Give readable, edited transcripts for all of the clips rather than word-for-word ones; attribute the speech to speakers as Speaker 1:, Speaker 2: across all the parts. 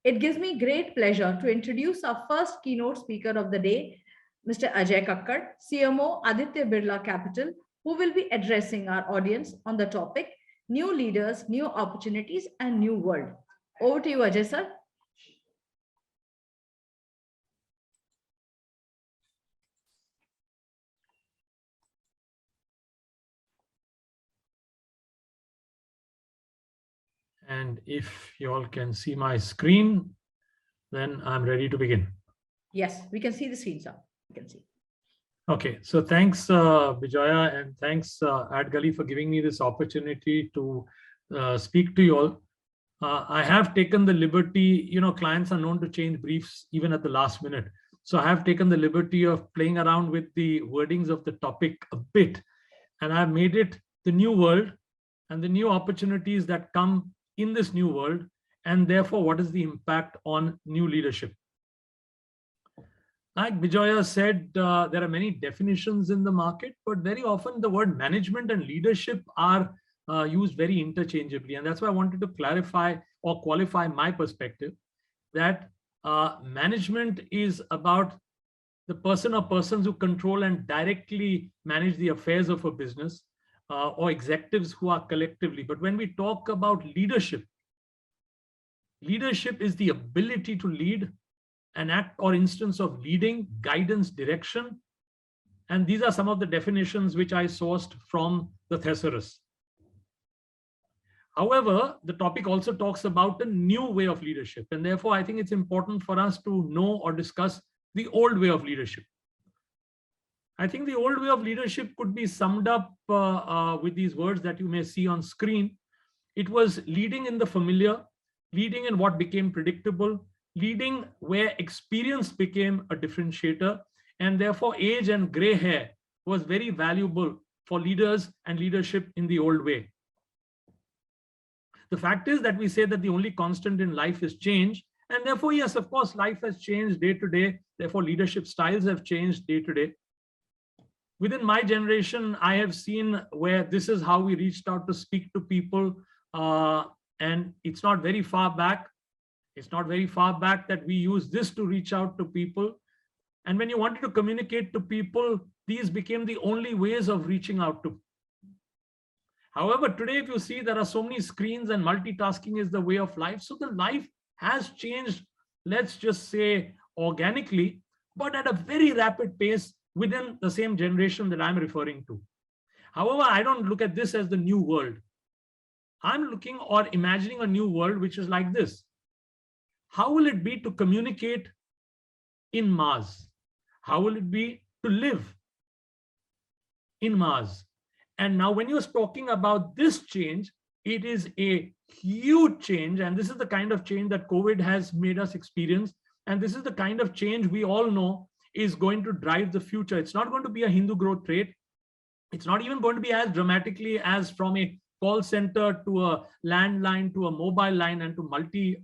Speaker 1: It gives me great pleasure to introduce our first keynote speaker of the day, Mr. Ajay Kakar, CMO, Aditya Birla Capital, who will be addressing our audience on the topic, New Leaders, New Opportunities, and New World. Over to you, Ajay, sir.
Speaker 2: And if you all can see my screen, then I'm ready to begin.
Speaker 1: Yes, we can see the screen, sir. We can see.
Speaker 2: Okay, so thanks, Vijaya, and thanks, Adgully, for giving me this opportunity to speak to you all. I have taken the liberty, clients are known to change briefs even at the last minute. So I have taken the liberty of playing around with the wordings of the topic a bit, and I've made it the new world and the new opportunities that come in this new world, and therefore what is the impact on new leadership. Like Vijaya said, there are many definitions in the market, but very often the word management and leadership are used very interchangeably. And that's why I wanted to clarify or qualify my perspective that management is about the person or persons who control and directly manage the affairs of a business, or executives who are collectively. But when we talk about leadership, leadership is the ability to lead, an act or instance of leading, guidance, direction. And these are some of the definitions which I sourced from the thesaurus. However, the topic also talks about a new way of leadership. And therefore, I think it's important for us to know or discuss the old way of leadership. I think the old way of leadership could be summed up with these words that you may see on screen. It was leading in the familiar, leading in what became predictable, leading where experience became a differentiator, and therefore age and gray hair was very valuable for leaders and leadership in the old way. The fact is that we say that the only constant in life is change, and therefore, yes, of course, life has changed day to day. Therefore, leadership styles have changed day to day. Within my generation, I have seen where this is how we reached out to speak to people, and it's not very far back. It's not very far back that we use this to reach out to people. And when you wanted to communicate to people, these became the only ways of reaching out to. However, today, if you see, there are so many screens and multitasking is the way of life. So the life has changed, let's just say organically, but at a very rapid pace within the same generation that I'm referring to. However, I don't look at this as the new world. I'm looking or imagining a new world which is like this. How will it be to communicate in Mars? How will it be to live in Mars? And now when you're talking about this change, it is a huge change. And this is the kind of change that COVID has made us experience. And this is the kind of change we all know is going to drive the future. It's not going to be a Hindu growth rate. It's not even going to be as dramatically as from a call center to a landline to a mobile line and to multi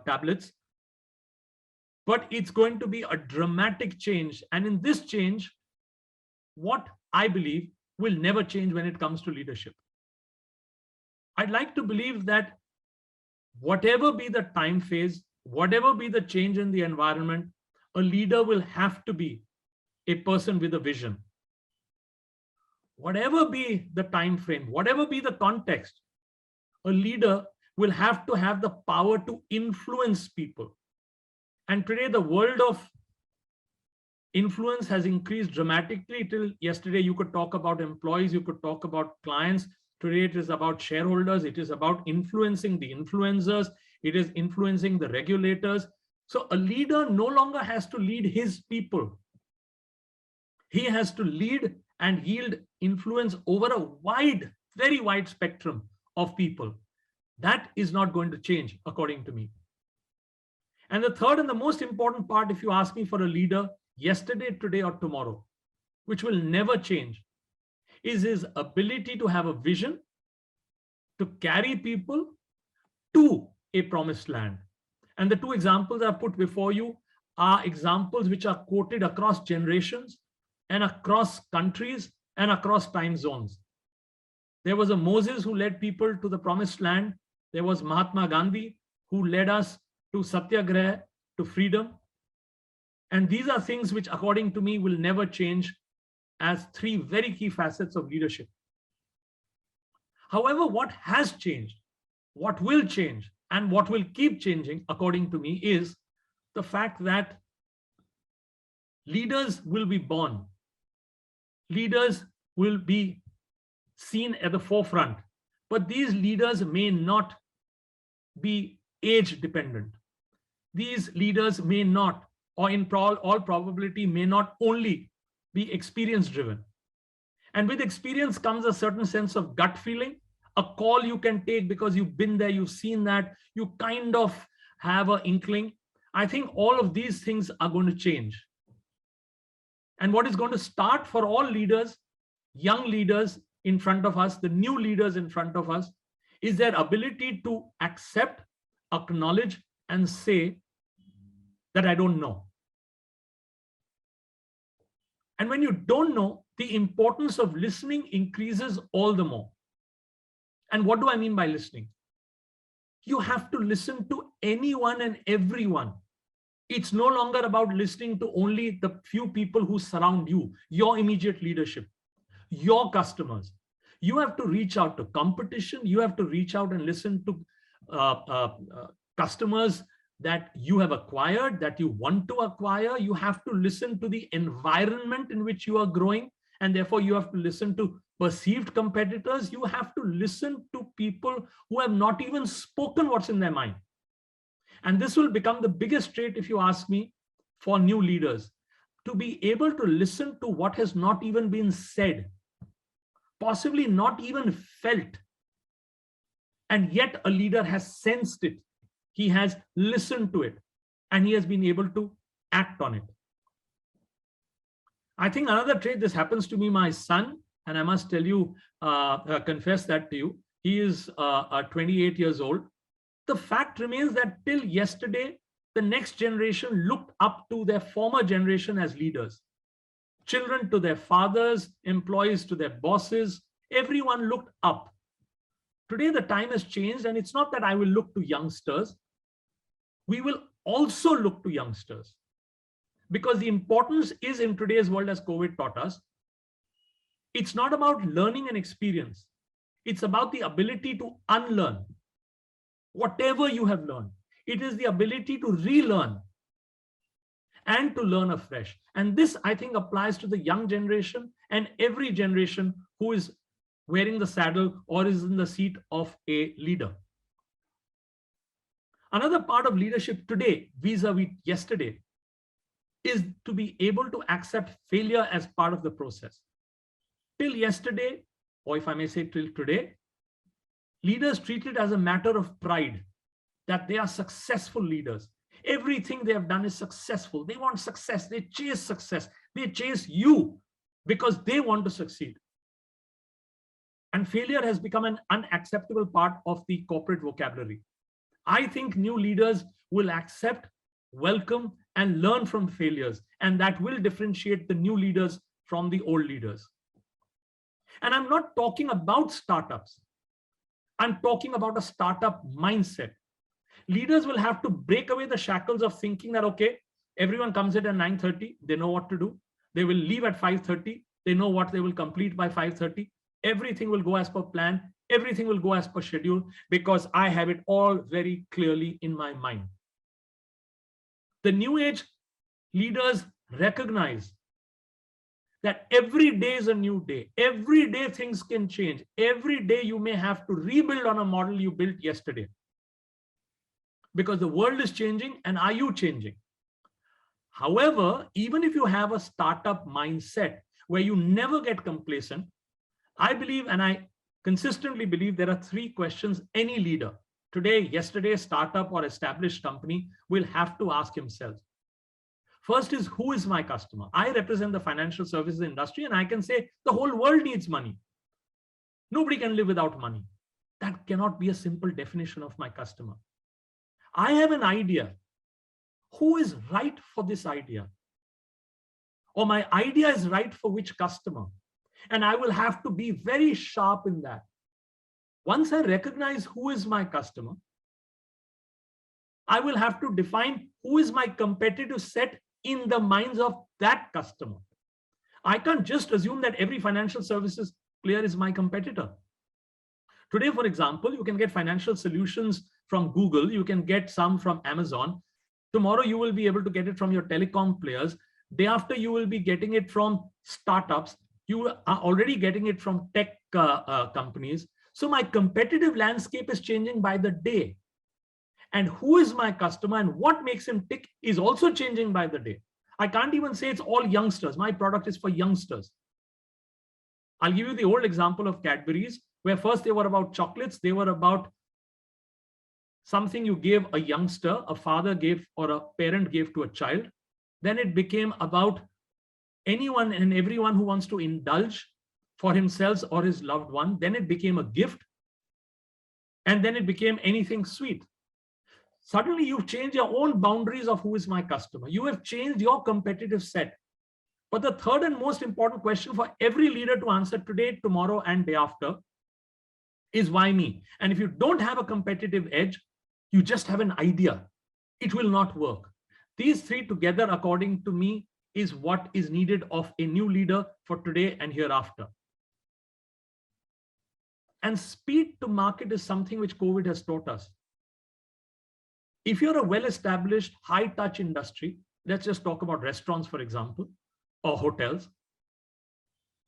Speaker 2: tablets. But it's going to be a dramatic change. And in this change, what I believe will never change when it comes to leadership. I'd like to believe that whatever be the time phase, whatever be the change in the environment, a leader will have to be a person with a vision. Whatever be the time frame, whatever be the context, a leader will have to have the power to influence people. And today, the world of influence has increased dramatically. Till yesterday, you could talk about employees, you could talk about clients. Today, it is about shareholders. It is about influencing the influencers. It is influencing the regulators. So a leader no longer has to lead his people. He has to lead and yield influence over a wide, very wide spectrum of people. That is not going to change, according to me. And the third and the most important part, if you ask me, for a leader, yesterday, today, or tomorrow, which will never change, is his ability to have a vision, to carry people to a promised land. And the two examples I've put before you are examples which are quoted across generations and across countries and across time zones. There was a Moses who led people to the promised land. There was Mahatma Gandhi who led us to satyagraha, to freedom. And these are things which, according to me, will never change as three very key facets of leadership. However, what has changed, what will change, and what will keep changing, according to me, is the fact that leaders will be born. Leaders will be seen at the forefront, but these leaders may not be age dependent. These leaders may not, or in all probability, may not only be experience driven. And with experience comes a certain sense of gut feeling, a call you can take because you've been there, you've seen that, you kind of have an inkling. I think all of these things are going to change. And what is going to start for all leaders, young leaders in front of us, the new leaders in front of us, is their ability to accept, acknowledge, and say that I don't know. And when you don't know, the importance of listening increases all the more. And what do I mean by listening? You have to listen to anyone and everyone. It's no longer about listening to only the few people who surround you, your immediate leadership, your customers. You have to reach out to competition. You have to reach out and listen to customers that you have acquired, that you want to acquire. You have to listen to the environment in which you are growing. And therefore, you have to listen to perceived competitors. You have to listen to people who have not even spoken what's in their mind. And this will become the biggest trait, if you ask me, for new leaders, to be able to listen to what has not even been said, possibly not even felt. And yet a leader has sensed it. He has listened to it, and he has been able to act on it. I think another trait, this happens to me, my son, and I must tell you, confess that to you. He is 28 years old. The fact remains that till yesterday, the next generation looked up to their former generation as leaders. Children to their fathers, employees to their bosses, everyone looked up. Today, the time has changed, and it's not that I will look to youngsters. We will also look to youngsters, because the importance is in today's world, as COVID taught us. It's not about learning and experience. It's about the ability to unlearn whatever you have learned. It is the ability to relearn and to learn afresh. And this, I think, applies to the young generation and every generation who is wearing the saddle or is in the seat of a leader. Another part of leadership today, vis-a-vis yesterday, is to be able to accept failure as part of the process. Till yesterday, or if I may say till today, leaders treat it as a matter of pride that they are successful leaders. Everything they have done is successful. They want success. They chase success. They chase you because they want to succeed. And failure has become an unacceptable part of the corporate vocabulary. I think new leaders will accept, welcome, and learn from failures. And that will differentiate the new leaders from the old leaders. And I'm not talking about startups. I'm talking about a startup mindset. Leaders will have to break away the shackles of thinking that, okay, everyone comes in at 9:30, they know what to do. They will leave at 5:30, they know what they will complete by 5:30. Everything will go as per plan. Everything will go as per schedule because I have it all very clearly in my mind. The new age leaders recognize that every day is a new day. Every day things can change. Every day you may have to rebuild on a model you built yesterday. Because the world is changing, and are you changing? However, even if you have a startup mindset where you never get complacent, I believe, and I consistently believe, there are three questions any leader, today, yesterday, startup or established company, will have to ask himself. First is, who is my customer? I represent the financial services industry, and I can say the whole world needs money. Nobody can live without money. That cannot be a simple definition of my customer. I have an idea. Who is right for this idea? Or my idea is right for which customer? And I will have to be very sharp in that. Once I recognize who is my customer, I will have to define who is my competitive set in the minds of that customer. I can't just assume that every financial services player is my competitor. Today, for example, you can get financial solutions from Google, you can get some from Amazon. Tomorrow, you will be able to get it from your telecom players. Day after, you will be getting it from startups. You are already getting it from tech companies. So my competitive landscape is changing by the day. And who is my customer and what makes him tick is also changing by the day. I can't even say it's all youngsters. My product is for youngsters. I'll give you the old example of Cadbury's, where first they were about chocolates. They were about something you gave a youngster, a father gave or a parent gave to a child. Then it became about anyone and everyone who wants to indulge for himself or his loved one. Then it became a gift. And then it became anything sweet. Suddenly you've changed your own boundaries of who is my customer. You have changed your competitive set. But the third and most important question for every leader to answer today, tomorrow, and day after is why me? And if you don't have a competitive edge, you just have an idea. It will not work. These three together, according to me, is what is needed of a new leader for today and hereafter. And speed to market is something which COVID has taught us. If you're a well-established, high-touch industry, let's just talk about restaurants, for example, or hotels,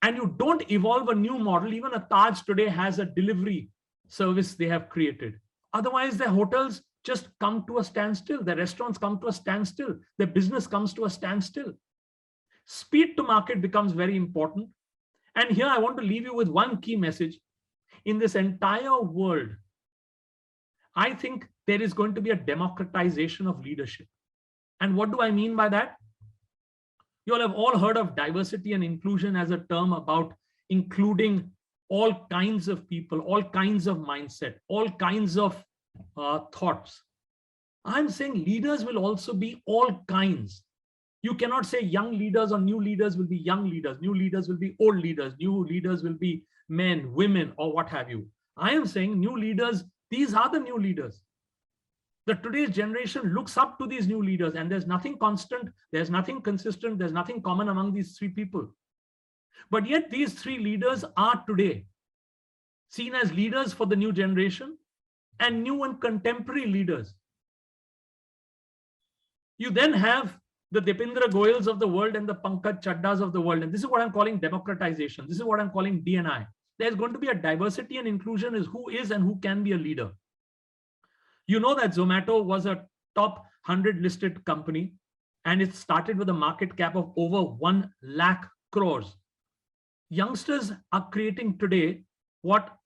Speaker 2: and you don't evolve a new model, even a Taj today has a delivery service they have created. Otherwise, their hotels just come to a standstill. Their restaurants come to a standstill. Their business comes to a standstill. Speed to market becomes very important. And here I want to leave you with one key message. In this entire world, I think there is going to be a democratization of leadership. And what do I mean by that? You all have all heard of diversity and inclusion as a term about including all kinds of people, all kinds of mindset, all kinds of thoughts. I'm saying leaders will also be all kinds. You cannot say young leaders or new leaders will be young leaders, new leaders will be old leaders, new leaders will be men, women, or what have you. I am saying new leaders, these are the new leaders. The today's generation looks up to these new leaders, and there's nothing constant, there's nothing consistent, there's nothing common among these three people. But yet these three leaders are today seen as leaders for the new generation and new and contemporary leaders. You then have the Dipendra Goyals of the world and the Pankaj Chaddas of the world. And this is what I'm calling democratization. This is what I'm calling D&I. There's going to be a diversity and inclusion is who is and who can be a leader. You know that Zomato was a top 100 listed company, and it started with a market cap of over 1 lakh crores. Youngsters are creating today what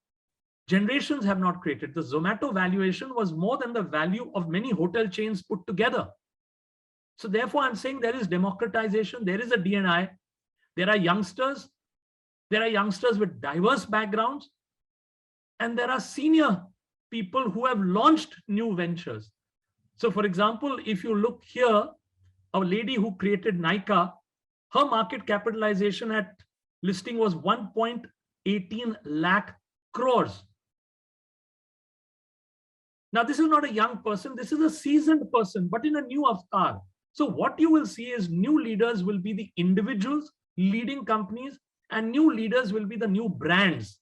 Speaker 2: generations have not created. The Zomato valuation was more than the value of many hotel chains put together. So therefore, I'm saying there is democratization, there is a D&I, there are youngsters with diverse backgrounds, and there are senior people who have launched new ventures. So for example, if you look here, a lady who created Nykaa, her market capitalization at listing was 1.18 lakh crores. Now, this is not a young person, this is a seasoned person, but in a new avatar. So what you will see is new leaders will be the individuals leading companies, and new leaders will be the new brands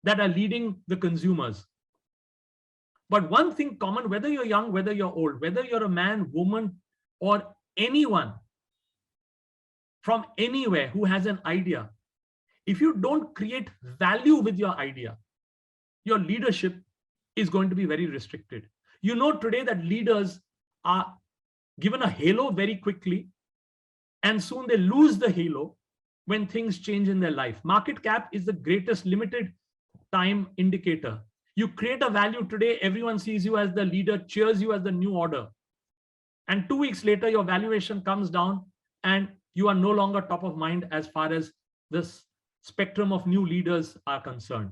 Speaker 2: that are leading the consumers. But one thing common, whether you're young, whether you're old, whether you're a man, woman, or anyone from anywhere who has an idea, if you don't create value with your idea, your leadership is going to be very restricted. You know today that leaders are given a halo very quickly, and soon they lose the halo when things change in their life. Market cap is the greatest limited time indicator. You create a value today, everyone sees you as the leader, cheers you as the new order. And 2 weeks later, your valuation comes down and you are no longer top of mind as far as this spectrum of new leaders are concerned.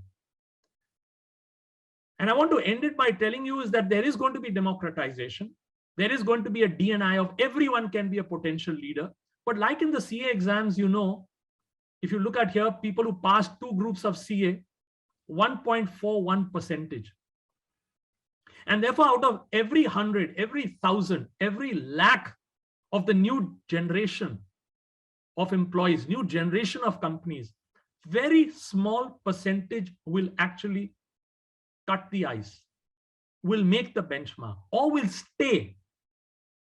Speaker 2: And I want to end it by telling you is that there is going to be democratization. There is going to be a D&I of everyone can be a potential leader. But like in the CA exams, you know, if you look at here, people who passed 2 groups of CA, 1.41%. And therefore, out of every 100, every 1,000, every lakh of the new generation of employees, new generation of companies, very small percentage will actually cut the ice, will make the benchmark, or will stay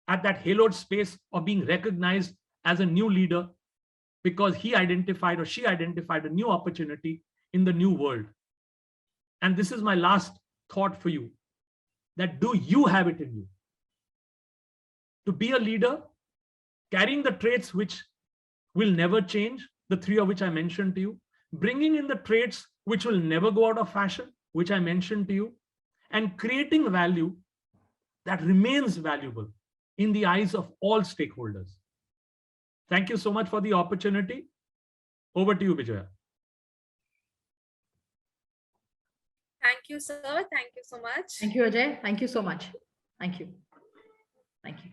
Speaker 2: at that haloed space of being recognized as a new leader because he identified or she identified a new opportunity in the new world. And this is my last thought for you, that do you have it in you to be a leader, carrying the traits which will never change, the three of which I mentioned to you, bringing in the traits which will never go out of fashion, which I mentioned to you, and creating value that remains valuable in the eyes of all stakeholders. Thank you so much for the opportunity. Over to you, Vijaya.
Speaker 3: Thank you, sir. Thank you so much.
Speaker 1: Thank you, Ajay. Thank you so much. Thank you. Thank you.